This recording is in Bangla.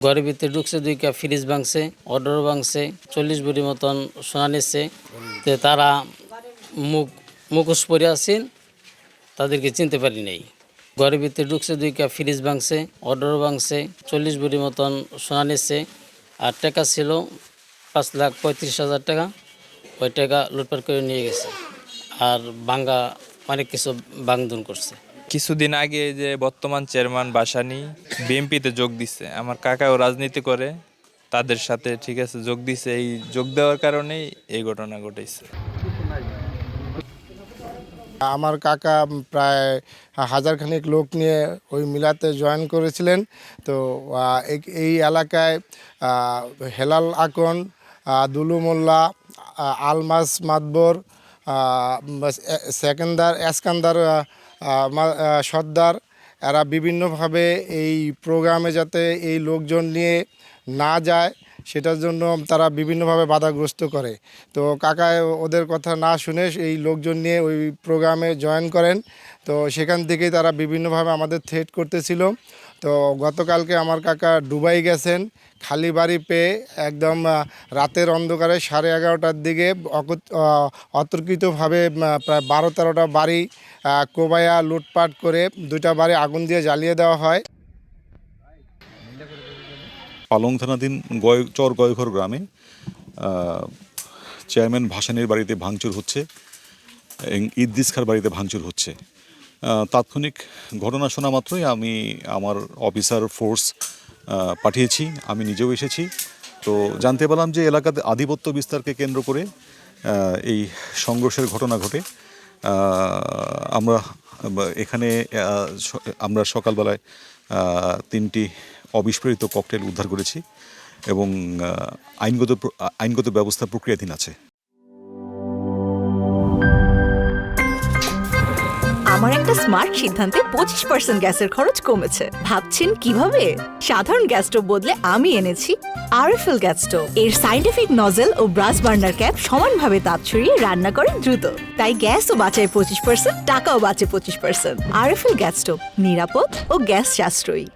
ঘরের ভিতরে ঢুকছে 2 কাপ ফ্রিজ ভাঙছে, অর্ডার ভাঙছে, 40 ভরি মতন সোনা নিচ্ছে। তো তারা মুখোশ পরে আছেন, তাদেরকে চিনতে পারি নাই। ঘরের ভিতরে ঢুকছে 2 কাপ ফ্রিজ ভাঙছে, অর্ডার ভাঙছে, 40 ভরি মতন সোনা নিচ্ছে। আর টাকা ছিল 5,35,000 টাকা। ওই টাকা লুটপাট করে নিয়ে গেছে। আর ভাঙ্গা অনেক কিছু ভাঙচুর করছে। কিছুদিন আগে যে বর্তমান চেয়ারম্যান বাসানি বিএনপিতে যোগ দিচ্ছে, আমার কাকাও রাজনীতি করে, তাদের সাথে ঠিক আছে যোগ দিছে। এই যোগ দেওয়ার কারণেই এই ঘটনা ঘটেছে। আমার কাকা প্রায় 1000 খানেক লোক নিয়ে ওই মিলাতে জয়েন করেছিলেন। তো এই এলাকায় হেলাল আকন, দুলু মোল্লা, আলমাস মাতবর, এসকান্দার সর্দার, এরা বিভিন্নভাবে এই প্রোগ্রামে যাতে এই লোকজন নিয়ে না যায় সেটার জন্য তারা বিভিন্নভাবে বাধাগ্রস্ত করে। তো কাকা ওদের কথা না শুনে এই লোকজন নিয়ে ওই প্রোগ্রামে জয়েন করেন। তো সেখান থেকেই তারা বিভিন্নভাবে আমাদের থ্রেট করতেছিল। তো গতকালকে আমার কাকা দুবাই গেছেন খালি বাড়ি পেয়ে, একদম রাতের অন্ধকারে 11:30টার দিকে অতর্কিতভাবে প্রায় 12-13টা বাড়ি কোবায়া লুটপাট করে 2টা বাড়ি আগুন দিয়ে জ্বালিয়ে দেওয়া হয়। পালং থানাধীন চর গয়ঘর গ্রামে চেয়ারম্যান ভাসানীর বাড়িতে ভাঙচুর হচ্ছে, ইদ্রিস খাঁর বাড়িতে ভাঙচুর হচ্ছে। তাৎক্ষণিক ঘটনা শোনা মাত্রই আমি আমার অফিসার ফোর্স পাঠিয়েছি, আমি নিজেও এসেছি। তো জানতে পারলাম যে এলাকাতে আধিপত্য বিস্তারকে কেন্দ্র করে এই সংঘর্ষের ঘটনা ঘটে। আমরা সকালবেলায় 3টি অবিস্ফোরিত ককটেল উদ্ধার করেছি এবং আইনগত ব্যবস্থা প্রক্রিয়াধীন আছে। আমার একটা স্মার্ট সিদ্ধান্তে 25% গ্যাসের খরচ কমেছে। ভাবছেন কিভাবে? সাধারণ গ্যাস স্টোভ বদলে আমি এনেছি আরএফএল গ্যাস স্টোভ। এর সাইন্টিফিক নজেল ও ব্রাস বার্নার ক্যাপ সমানভাবে তাপ ছড়িয়ে রান্না করে দ্রুত। তাই গ্যাসও বাঁচায় 25%, টাকাও বাঁচে 25%। আরএফএল গ্যাস স্টোভ নিরাপদ ও গ্যাস সাশ্রয়ী।